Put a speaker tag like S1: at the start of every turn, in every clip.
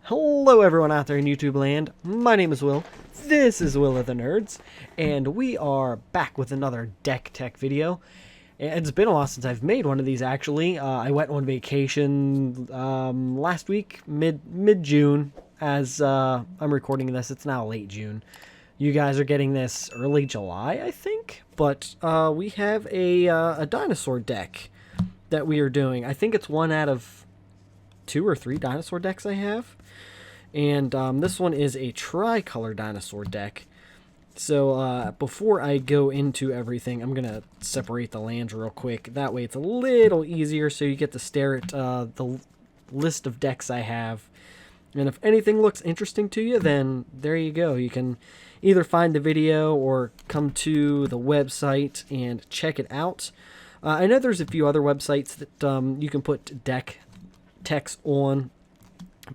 S1: Hello everyone out there in YouTube land, my name is Will, this is Will of the Nerds, and we are back with another deck tech video. It's been a while since I've made one of these actually. I went on vacation last week, mid-June, as I'm recording this. It's now late June. You guys are getting this early July, I think, but we have a dinosaur deck that we are doing. I think it's one out of 2 or 3 dinosaur decks I have. And this one is a tricolor dinosaur deck. So before I go into everything, I'm going to separate the lands real quick. That way it's a little easier so you get to stare at the list of decks I have. And if anything looks interesting to you, then there you go. You can either find the video or come to the website and check it out. I know there's a few other websites that you can put deck text on,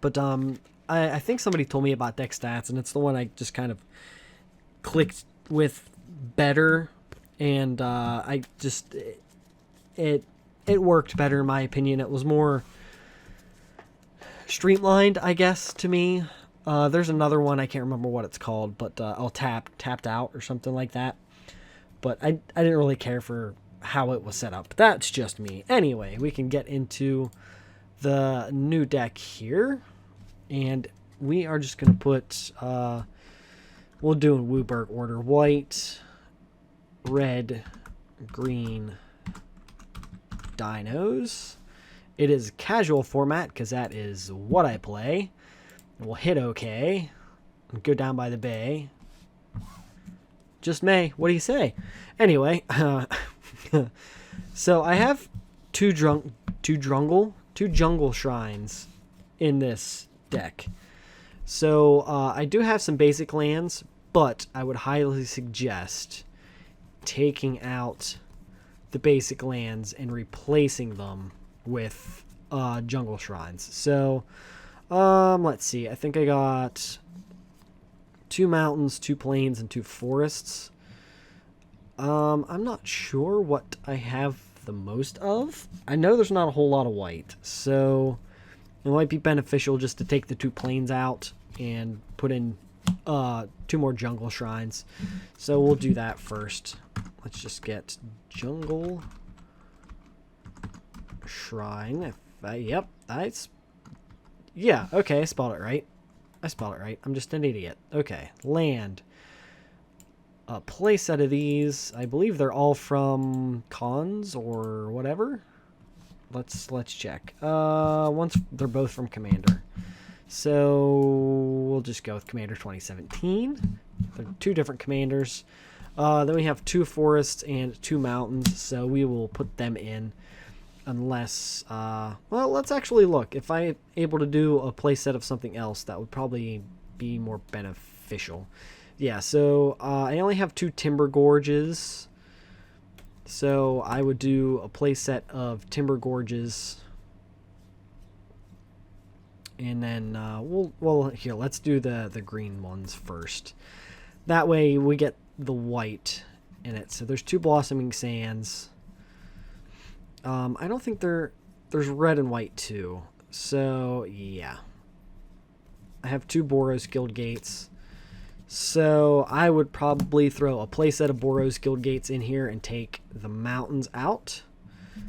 S1: but I think somebody told me about deck stats, and it's the one I just kind of clicked with better, and I just it worked better in my opinion. It was more streamlined, I guess, to me. There's another one, I can't remember what it's called, but tapped out or something like that. But I didn't really care for how it was set up. That's just me. Anyway, we can get into the new deck here. And we are just going to put, we'll do in Wooburg order, white, red, green, dinos. It is casual format because that is what I play. We'll hit OK and go down by the bay. Just May, what do you say? Anyway, so I have two jungle shrines in this deck. So I do have some basic lands, but I would highly suggest taking out the basic lands and replacing them with jungle shrines. So let's see, I think I got 2 mountains, 2 plains, and 2 forests. I'm not sure what I have the most of. I know there's not a whole lot of white, so it might be beneficial just to take the 2 plains out and put in 2 more jungle shrines. So we'll do that first. Let's just get jungle shrine. Yep, yeah, okay, I spelled it right. I'm just an idiot. Okay, land. A play set of these. I believe they're all from cons or whatever. Let's check. Once they're both from Commander. So we'll just go with Commander 2017. They're 2 different commanders. Then we have 2 forests and 2 mountains. So we will put them in unless, well, let's actually look. If I'm able to do a play set of something else, that would probably be more beneficial. Yeah, so I only have 2 timber gorges. So I would do a play set of timber gorges. And then well here, let's do the green ones first. That way we get the white in it. So there's 2 blossoming sands. I don't think there's red and white too. So yeah. I have 2 Boros Guild Gates. So I would probably throw a playset of Boros Guild Gates in here and take the mountains out.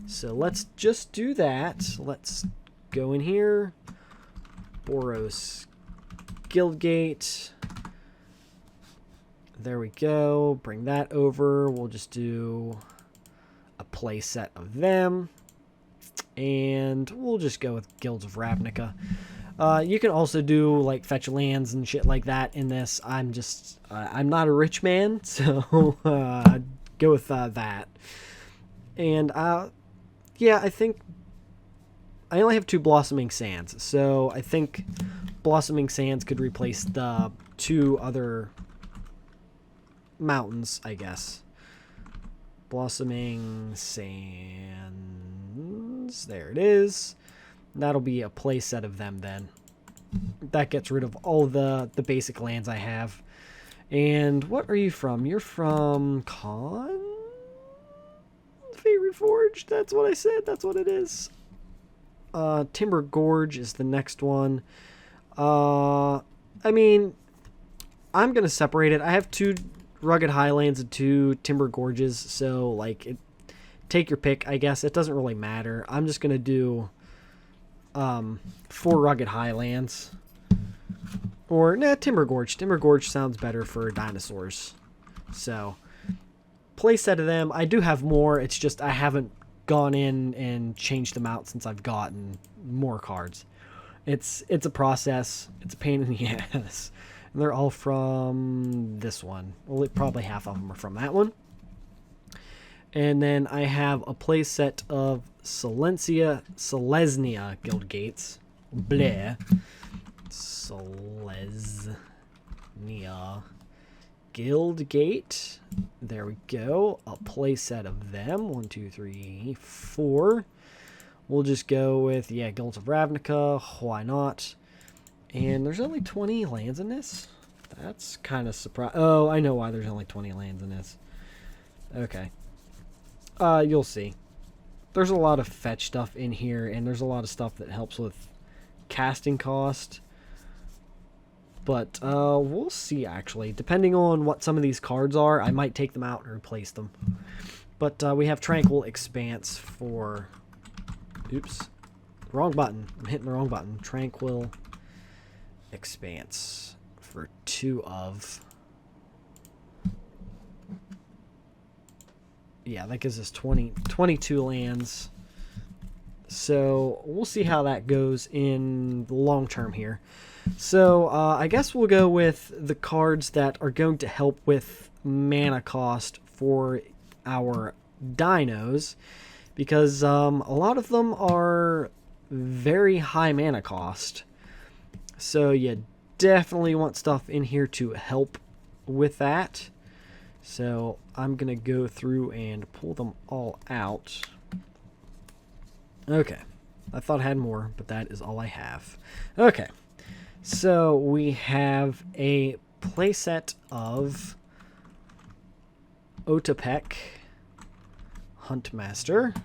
S1: So let's just do that. Let's go in here. Boros Guild Gate. There we go. Bring that over. We'll just do a playset of them. And we'll just go with Guilds of Ravnica. You can also do like fetch lands and shit like that in this. I'm not a rich man, so go with that. And yeah, I think I only have 2 blossoming sands, so I think blossoming sands could replace the 2 other mountains, I guess. Blossoming sands, there it is. That'll be a play set of them then. That gets rid of all the basic lands I have. And what are you from? You're from Con? Favorite Forge? That's what I said. That's what it is. Timber Gorge is the next one. I mean, I'm going to separate it. I have 2 Rugged Highlands and 2 Timber Gorges, so, like, take your pick, I guess. It doesn't really matter. I'm just going to do 4 Rugged Highlands. Or, nah, Timber Gorge. Timber Gorge sounds better for dinosaurs. So, play set of them. I do have more. It's just I haven't gone in and changed them out since I've gotten more cards. It's a process. It's a pain in the ass. And they're all from this one. Well, probably half of them are from that one. And then I have a play set of Selesnya Guild Gates. Bleh. Selesnya Guild Gate. There we go. A play set of them. 1, 2, 3, 4. We'll just go with, yeah, Guilds of Ravnica. Why not? And there's only 20 lands in this? That's kind of surprising. Oh, I know why there's only 20 lands in this. Okay. You'll see. There's a lot of fetch stuff in here, and there's a lot of stuff that helps with casting cost. But we'll see, actually. Depending on what some of these cards are, I might take them out and replace them. But we have Tranquil Expanse for... Oops. Wrong button. I'm hitting the wrong button. Tranquil Expanse for 2 of... Yeah, that gives us 22 lands. So we'll see how that goes in the long term here. So I guess we'll go with the cards that are going to help with mana cost for our dinos, because a lot of them are very high mana cost. So you definitely want stuff in here to help with that. So I'm going to go through and pull them all out. Okay. I thought I had more, but that is all I have. Okay. So we have a playset of Otapek, Huntmaster,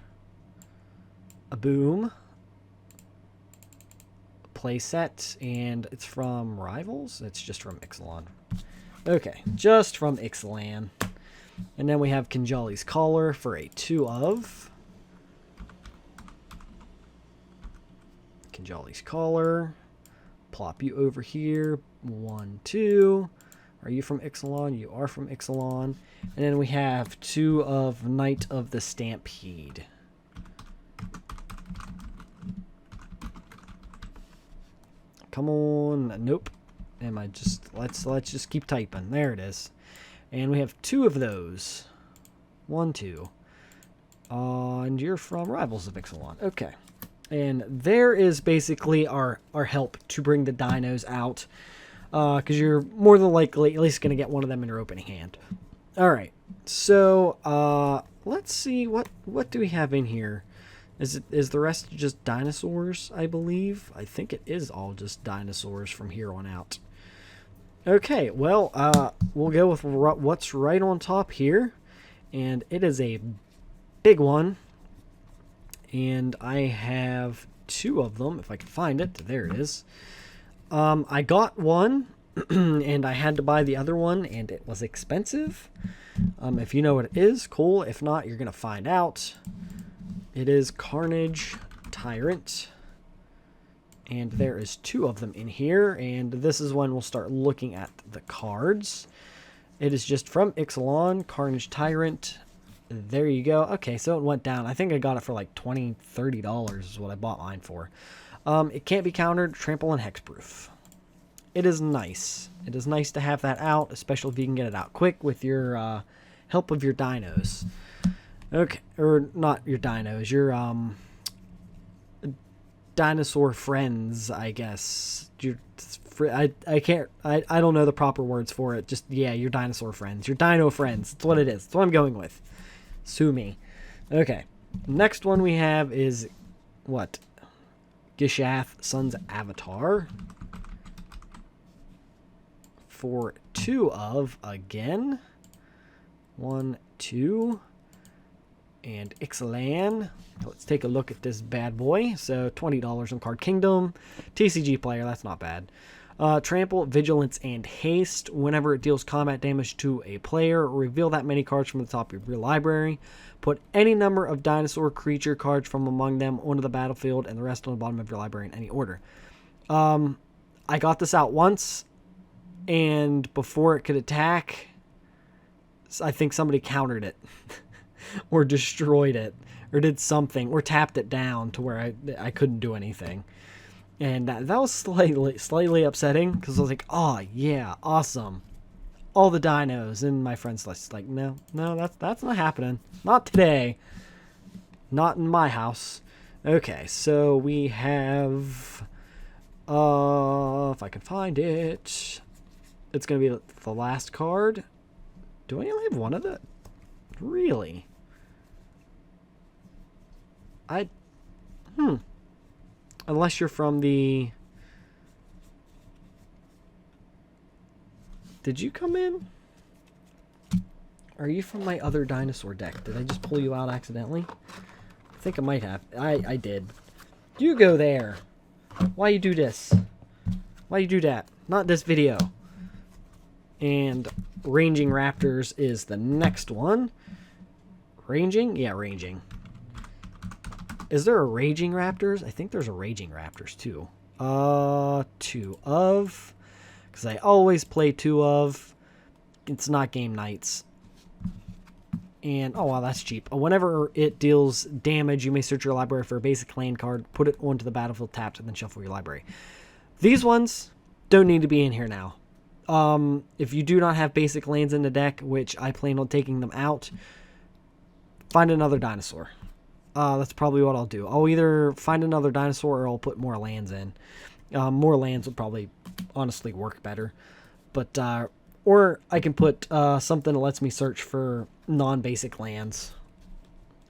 S1: a Boom, playset, and it's from Rivals? It's just from Ixalan. Okay, just from Ixalan. And then we have Kinjali's Collar for a 2 of. Kinjali's Collar. Plop you over here. 1, 2. Are you from Ixalan? You are from Ixalan. And then we have 2 of Knight of the Stampede. Come on. Nope. Am I just... Let's just keep typing. There it is. And we have 2 of those. 1, 2. And you're from Rivals of Ixalan. Okay. And there is basically our help to bring the dinos out. Because you're more than likely at least going to get one of them in your opening hand. Alright. So, let's see. What do we have in here? Is the rest just dinosaurs, I believe? I think it is all just dinosaurs from here on out. Okay, well, we'll go with what's right on top here. And it is a big one. And I have 2 of them, if I can find it. There it is. I got one, and I had to buy the other one, and it was expensive. If you know what it is, cool. If not, you're going to find out. It is Carnage Tyrant. And there is 2 of them in here, and this is when we'll start looking at the cards. It is just from Ixalan, Carnage Tyrant. There you go. Okay, so it went down. I think I got it for like $20, $30 is what I bought mine for. It can't be countered, trample, and hexproof. It is nice. It is nice to have that out, especially if you can get it out quick with your help of your dinos. Okay, or not your dinos, your dinosaur friends, I guess. I don't know the proper words for it. Just, yeah, your dinosaur friends. Your dino friends. That's what it is. That's what I'm going with. Sue me. Okay. Next one we have is, what? Gishath, Sun's Avatar. For 2 of, again. 1, 2. and Ixalan. Let's take a look at this bad boy. So $20 on Card Kingdom. TCG player, that's not bad. Trample, Vigilance, and Haste. Whenever it deals combat damage to a player, reveal that many cards from the top of your library. Put any number of dinosaur creature cards from among them onto the battlefield and the rest on the bottom of your library in any order. I got this out once, and before it could attack, I think somebody countered it or destroyed it or did something or tapped it down to where I couldn't do anything. And that was slightly upsetting because I was like, oh, yeah, awesome. All the dinos in my friends list. Like, no, that's not happening. Not today. Not in my house. Okay, so we have... if I can find it... It's going to be the last card. Do I only have one of the... Really? Unless you're from the... Did you come in? Are you from my other dinosaur deck? Did I just pull you out accidentally? I think I might have. I did. You go there. Why you do this? Why you do that? Not this video. And Ranging Raptors is the next one. Ranging? Yeah, Ranging. Is there a Raging Raptors? I think there's a Raging Raptors too. 2 of. Because I always play 2 of. It's not game nights. And, oh wow, that's cheap. Whenever it deals damage, you may search your library for a basic land card, put it onto the battlefield tapped, and then shuffle your library. These ones don't need to be in here now. If you do not have basic lands in the deck, which I plan on taking them out, find another dinosaur. That's probably what I'll do. I'll either find another dinosaur or I'll put more lands in. More lands would probably honestly work better. But, or I can put something that lets me search for non-basic lands.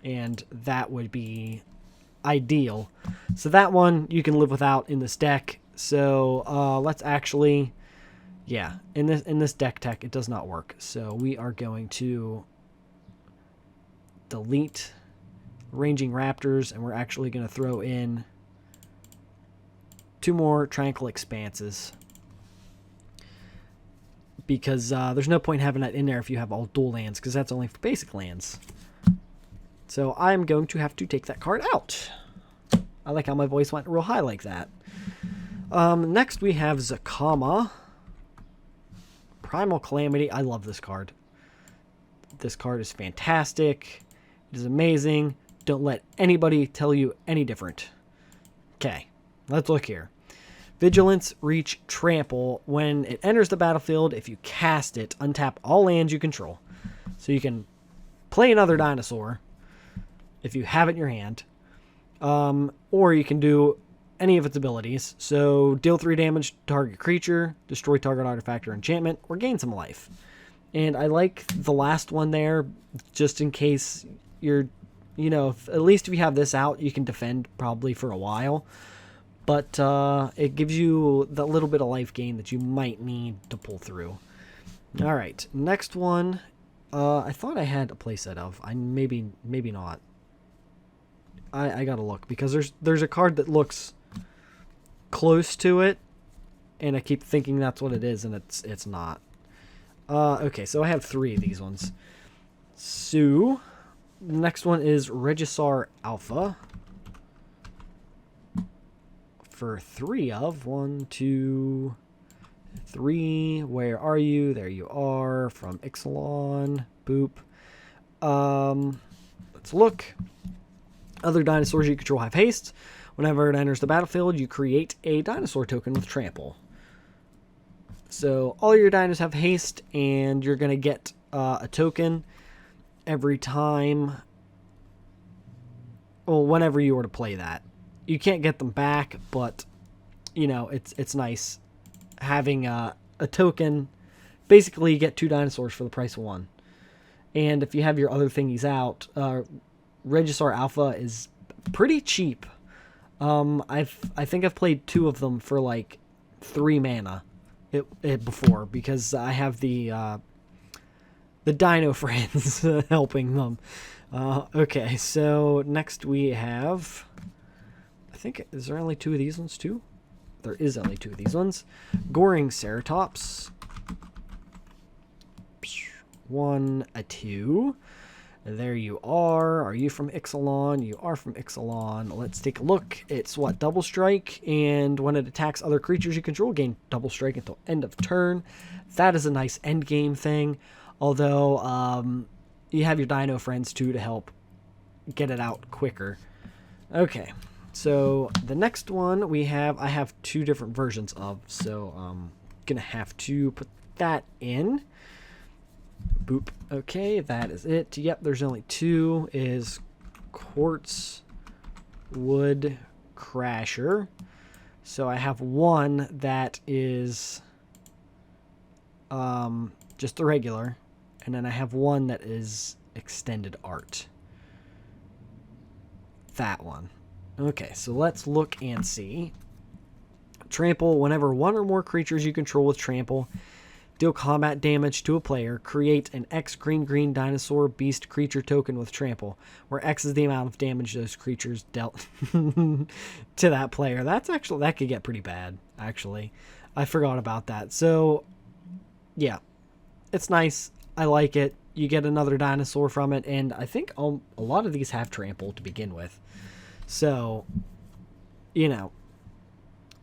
S1: And that would be ideal. So that one you can live without in this deck. So let's actually... Yeah, in this deck tech, it does not work. So we are going to delete Ranging Raptors, and we're actually going to throw in 2 more Tranquil Expanses. Because there's no point having that in there if you have all dual lands, because that's only for basic lands. So I'm going to have to take that card out. I like how my voice went real high like that. Next we have Zakama. Primal Calamity. I love this card. This card is fantastic. It is amazing. Don't let anybody tell you any different. Okay, let's look here. Vigilance, Reach, Trample. When it enters the battlefield, if you cast it, untap all lands you control. So you can play another dinosaur if you have it in your hand. Or you can do any of its abilities. So deal 3 damage to target creature, destroy target artifact or enchantment, or gain some life. And I like the last one there, just in case you're, you know, at least if you have this out, you can defend probably for a while. But it gives you that little bit of life gain that you might need to pull through. All right, next one. I thought I had a playset of. Maybe not. I gotta look because there's a card that looks close to it, and I keep thinking that's what it is, and it's not. Okay, so I have 3 of these ones. So the next one is Regisar Alpha. For 3 of 1, 2, 3. Where are you? There you are. From Ixalan. Boop. Let's look. Other dinosaurs you control have haste. Whenever it enters the battlefield, you create a dinosaur token with trample. So all your dinos have haste, and you're going to get a token every time. Well, whenever you were to play that. You can't get them back, but, you know, it's nice having a token. Basically, you get 2 dinosaurs for the price of 1. And if you have your other thingies out, Regisar Alpha is pretty cheap. I think I've played 2 of them for like 3 mana before, because I have the the Dino friends helping them. Okay, so next we have, I think, is there only 2 of these ones too? There is only 2 of these ones. Goring Ceratops. 1, a 2. There you are. Are you from Ixalan? You are from Ixalan. Let's take a look. It's what? Double strike, and when it attacks other creatures you control, gain double strike until end of turn. That is a nice end game thing. Although, you have your Dino friends too to help get it out quicker. Okay, so the next one I have 2 different versions of, so I'm gonna have to put that in. Boop. Okay, that is it. Yep, there's only 2. Is Quartz Wood Crasher. So I have 1 that is just the regular, and then I have 1 that is extended art. That one. Okay, so let's look and see. Trample. Whenever 1 or more creatures you control with trample deal combat damage to a player, create an X green dinosaur beast creature token with trample, where X is the amount of damage those creatures dealt to that player. That's actually, that could get pretty bad, actually. I forgot about that. So, yeah, it's nice. I like it. You get another dinosaur from it, and I think a lot of these have trample to begin with. So, you know,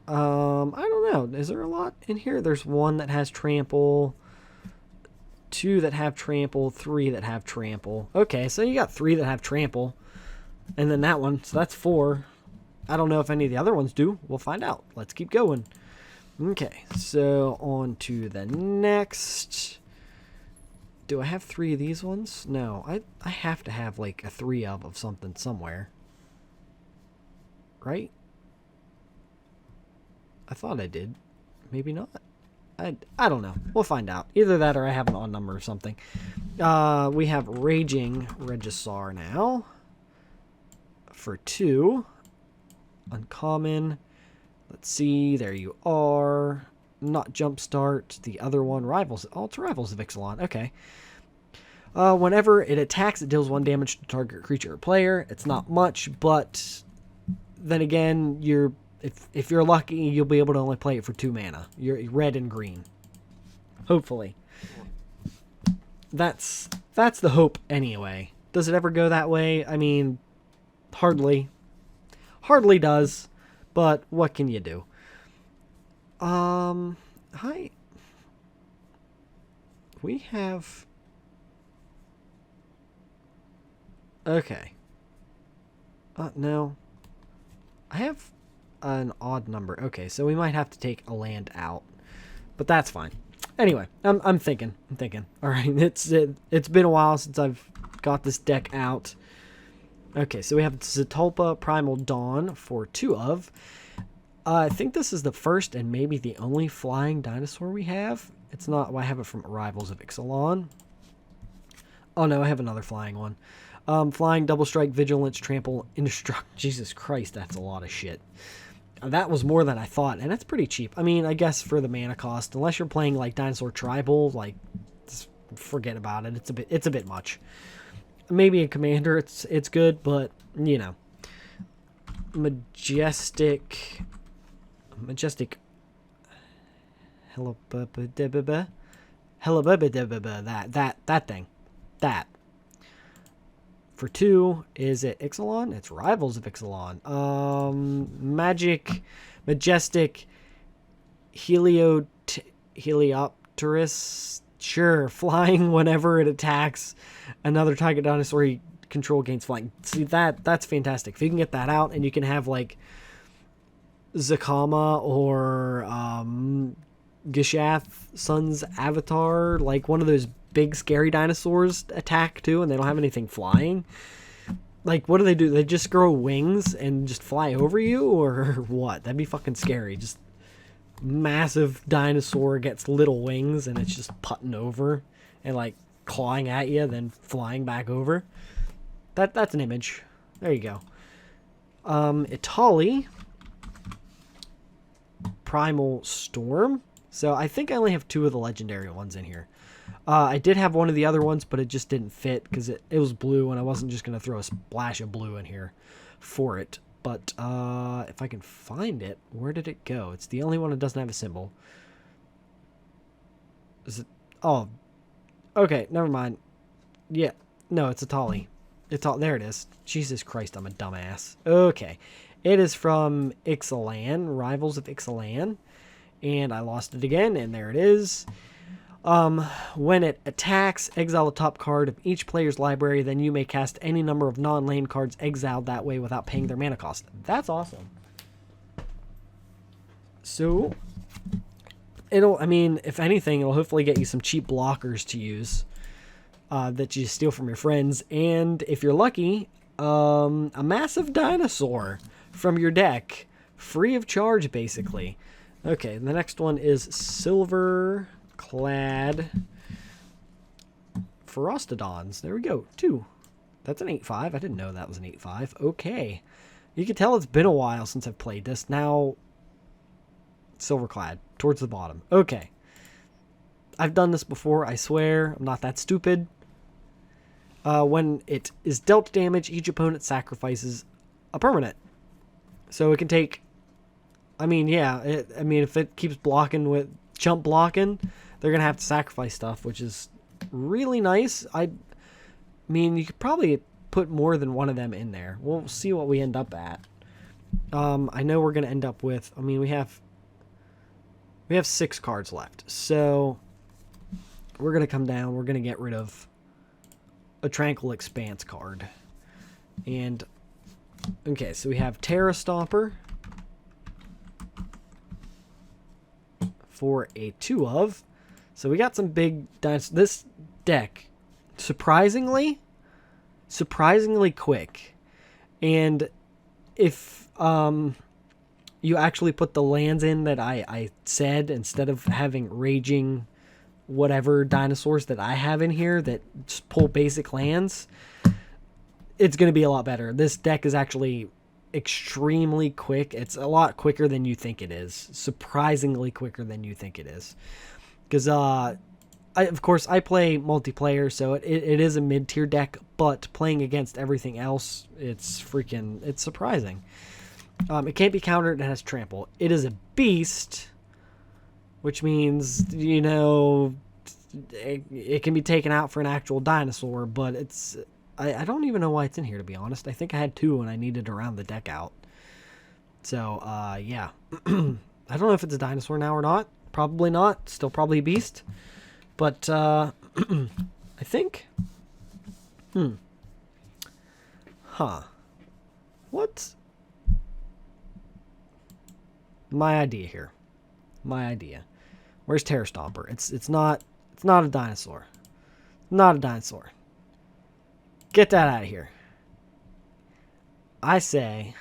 S1: I don't know. Is there a lot in here? There's 1 that has trample, 2 that have trample, 3 that have trample. Okay, so you got 3 that have trample, and then that one. So that's 4. I don't know if any of the other ones do. We'll find out. Let's keep going. Okay, so on to the next. Do I have 3 of these ones? No, I have to have like a 3 of something somewhere. Right? I thought I did. Maybe not. I don't know. We'll find out. Either that or I have an odd number or something. We have Raging Regisaur now. For 2. Uncommon. Let's see. There you are. Not Jumpstart. The other one. Rivals. Oh, it's Rivals of Ixalan. Okay. Whenever it attacks, it deals 1 damage to target creature or player. It's not much, but then again, if you're lucky, you'll be able to only play it for 2 mana. You're red and green. Hopefully. That's the hope anyway. Does it ever go that way? I mean, hardly. Hardly does. But what can you do? Hi. We have... Okay. No. I have an odd number. Okay, so we might have to take a land out. But that's fine. Anyway, I'm thinking. All right, it's been a while since I've got this deck out. Okay, so we have Zetulpa Primal Dawn for 2 of. I think this is the first and maybe the only flying dinosaur we have. It's not. Well, I have it from Rivals of Ixalan. Oh no, I have another flying one. Flying, double strike, vigilance, trample, indestruct. Jesus Christ, that's a lot of shit. That was more than I thought, and that's pretty cheap. I mean, I guess for the mana cost, unless you're playing like Dinosaur Tribal, like, just forget about it. It's a bit much. Maybe in Commander, it's good, but you know, majestic. That thing, that. For 2, is it Ixalan? It's Rivals of Ixalan. Majestic Heliopterus. Sure, flying whenever it attacks another target dinosaur you control gains flying. See, that's fantastic. If you can get that out and you can have like Zakama or Gishath Sun's Avatar, like one of those big scary dinosaurs attack too, and they don't have anything flying. Like, what do? They just grow wings and just fly over you, or what? That'd be fucking scary. Just massive dinosaur gets little wings and it's just putting over and like clawing at you, then flying back over. That's an image. There you go. Itali Primal Storm So I think I only have 2 of the legendary ones in here. I did have one of the other ones, but it just didn't fit because it was blue, and I wasn't just going to throw a splash of blue in here for it. But if I can find it, where did it go? It's the only one that doesn't have a symbol. Is it? Oh, okay, never mind. Yeah, no, it's a Tolly. It's all there. It is. Jesus Christ, I'm a dumbass. Okay, it is from Ixalan, Rivals of Ixalan, and I lost it again, and there it is. When it attacks, exile the top card of each player's library, then you may cast any number of non-lane cards exiled that way without paying their mana cost. That's awesome. So, I mean, if anything, it'll hopefully get you some cheap blockers to use that you steal from your friends. And if you're lucky, a massive dinosaur from your deck. Free of charge, basically. Okay, the next one is Silver Clad Ferostodons. There we go. 2. That's an 8-5. I didn't know that was an 8-5. Okay. You can tell it's been a while since I've played this. Now, Silverclad towards the bottom. Okay. I've done this before, I swear. I'm not that stupid. When it is dealt damage, each opponent sacrifices a permanent. So it can take... I mean, yeah. If it keeps blocking with jump blocking, they're going to have to sacrifice stuff, which is really nice. I mean, you could probably put more than one of them in there. We'll see what we end up at. I know we're going to end up with... I mean, we have 6 cards left. So we're going to come down. We're going to get rid of a Tranquil Expanse card. And, okay, so we have Terra Stomper for a 2 of. So we got some big dinosaurs. This deck, surprisingly quick. And if you actually put the lands in that I said, instead of having raging whatever dinosaurs that I have in here that just pull basic lands, it's going to be a lot better. This deck is actually extremely quick. It's a lot quicker than you think it is. Surprisingly quicker than you think it is. Because, of course, I play multiplayer, so it is a mid-tier deck, but playing against everything else, it's surprising. It can't be countered. It has trample. It is a beast, which means, you know, it can be taken out for an actual dinosaur, but it's... I don't even know why it's in here, to be honest. I think I had 2 and I needed to round the deck out. So, yeah. I don't know if it's a dinosaur now or not. Probably not. Still probably a beast. But, I think... What? My idea here. My idea. Where's Terra Stomper? It's not a dinosaur. Not a dinosaur. Get that out of here. I say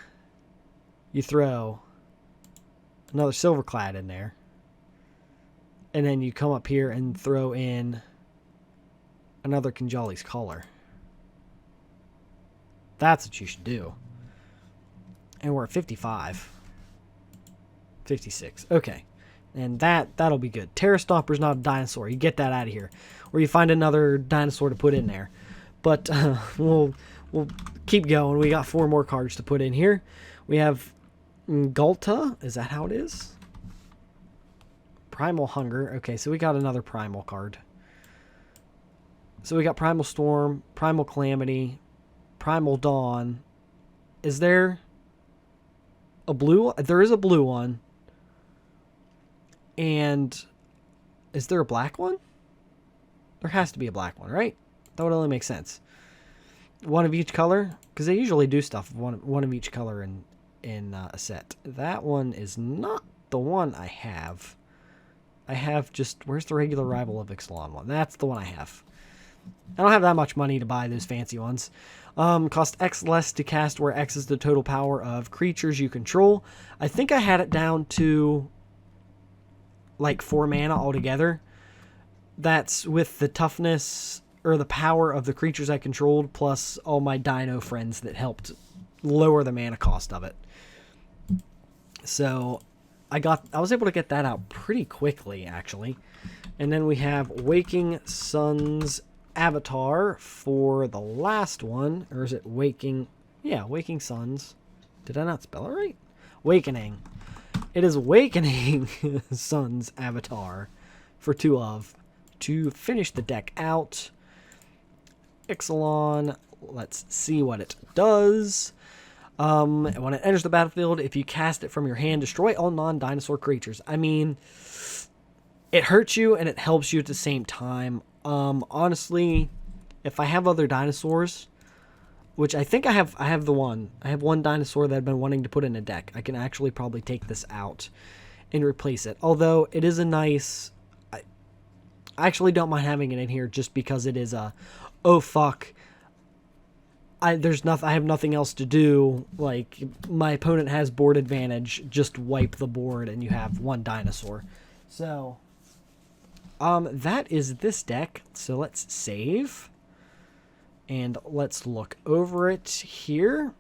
S1: you throw another Silverclad in there. And then you come up here and throw in another Kinjali's Collar. That's what you should do. And we're at 55. 56. Okay. And that'll be good. Terra Stomper's not a dinosaur. You get that out of here. Or you find another dinosaur to put in there. But we'll keep going. We got 4 more cards to put in here. We have Gulta. Is that how it is? Primal Hunger. Okay, so we got another Primal card. So we got Primal Storm, Primal Calamity, Primal Dawn. Is there a blue? There is a blue one. And is there a black one? There has to be a black one, right? That would only make sense. One of each color, because they usually do stuff one of each color in a set. That one is not the one I have. I have just... Where's the regular Rival of Ixalan one? That's the one I have. I don't have that much money to buy those fancy ones. Cost X less to cast, where X is the total power of creatures you control. I think I had it down to like 4 mana altogether. That's with the toughness or the power of the creatures I controlled, plus all my dino friends that helped lower the mana cost of it. So I was able to get that out pretty quickly, actually. And then we have Waking Sun's Avatar for the last one. Or is it Waking? Yeah, Waking Suns. Did I not spell it right? Wakening. It is Wakening Sun's Avatar for 2 of. To finish the deck out. Ixalan. Let's see what it does. When it enters the battlefield, if you cast it from your hand, destroy all non-dinosaur creatures. I mean, it hurts you and it helps you at the same time. Honestly, if I have other dinosaurs, which I think I have one dinosaur that I've been wanting to put in a deck. I can actually probably take this out and replace it. Although it is a nice, I actually don't mind having it in here just because it is a, oh fuck, I have nothing else to do. Like, my opponent has board advantage. Just wipe the board and you have 1 dinosaur. So, that is this deck. So let's save. And let's look over it here.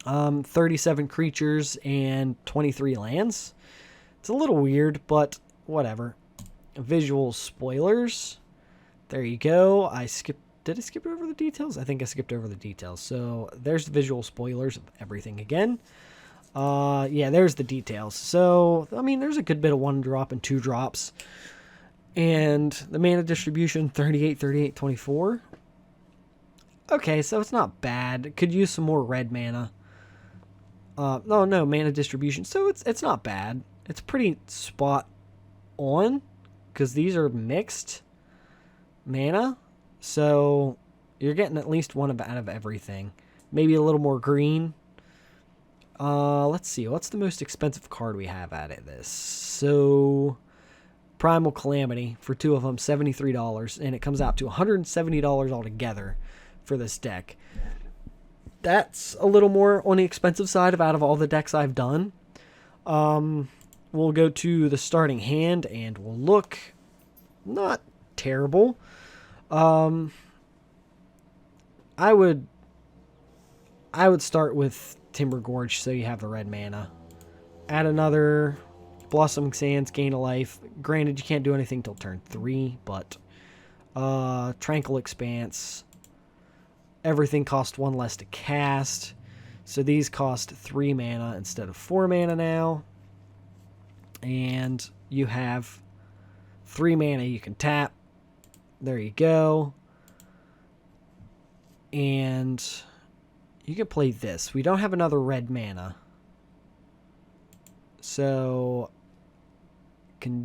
S1: 37 creatures and 23 lands. It's a little weird, but whatever. Visual spoilers. There you go. Did I skip over the details? I think I skipped over the details. So there's the visual spoilers of everything again. Yeah, there's the details. So, I mean, there's a good bit of 1 drop and 2 drops. And the mana distribution, 38, 38, 24. Okay, so it's not bad. Could use some more red mana. No, mana distribution. So it's not bad. It's pretty spot on. Because these are mixed mana. So, you're getting at least 1 out of everything. Maybe a little more green. Let's see. What's the most expensive card we have out of this? So, Primal Calamity for 2 of them, $73. And it comes out to $170 altogether for this deck. That's a little more on the expensive side out of all the decks I've done. We'll go to the starting hand and we'll look. Not terrible. I would start with Timber Gorge so you have the red mana. Add another Blossoming Sands, gain a life. Granted, you can't do anything till turn 3, but Tranquil Expanse. Everything costs 1 less to cast. So these cost 3 mana instead of 4 mana now. And you have 3 mana you can tap. There you go. And you can play this. We don't have another red mana. So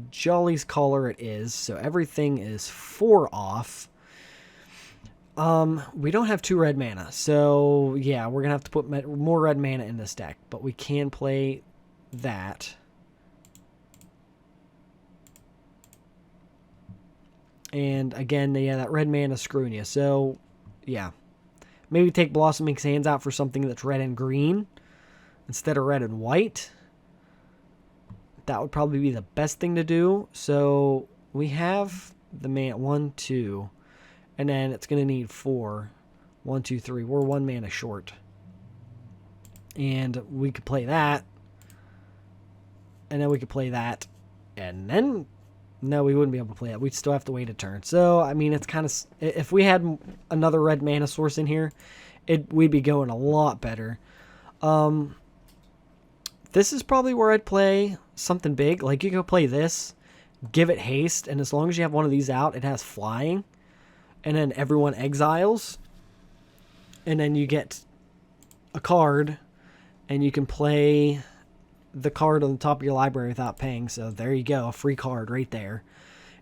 S1: Jolly's Caller it is. So everything is 4 off. We don't have 2 red mana. So yeah, we're going to have to put more red mana in this deck. But we can play that. And again, yeah, that red mana screwing you. So, yeah. Maybe take Blossoming Sands out for something that's red and green instead of red and white. That would probably be the best thing to do. So, we have the mana 1, 2. And then it's going to need 4. 1, 2, 3. We're 1 mana short. And we could play that. And then we could play that. And then... No, we wouldn't be able to play it. We'd still have to wait a turn. So, I mean, it's kind of... If we had another red mana source in here, we'd be going a lot better. This is probably where I'd play something big. Like, you could play this, give it haste, and as long as you have one of these out, it has flying. And then everyone exiles. And then you get a card, and you can play... the card on the top of your library without paying. So there you go, a free card right there.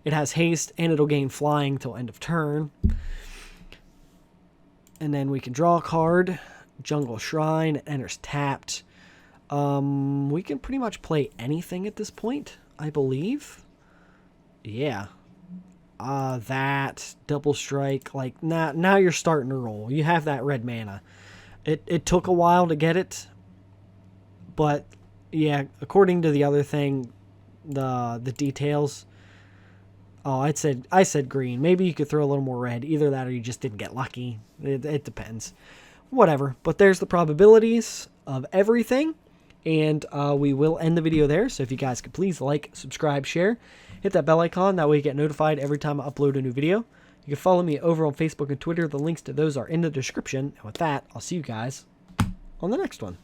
S1: It has haste and it'll gain flying till end of turn. And then we can draw a card. Jungle Shrine, it enters tapped. We can pretty much play anything at this point, I believe. Yeah. That double strike, like now you're starting to roll. You have that red mana. It took a while to get it, but yeah, according to the other thing, the details. Oh, I said green. Maybe you could throw a little more red. Either that or you just didn't get lucky. It depends. Whatever. But there's the probabilities of everything. And we will end the video there. So if you guys could please like, subscribe, share, hit that bell icon. That way you get notified every time I upload a new video. You can follow me over on Facebook and Twitter. The links to those are in the description. And with that, I'll see you guys on the next one.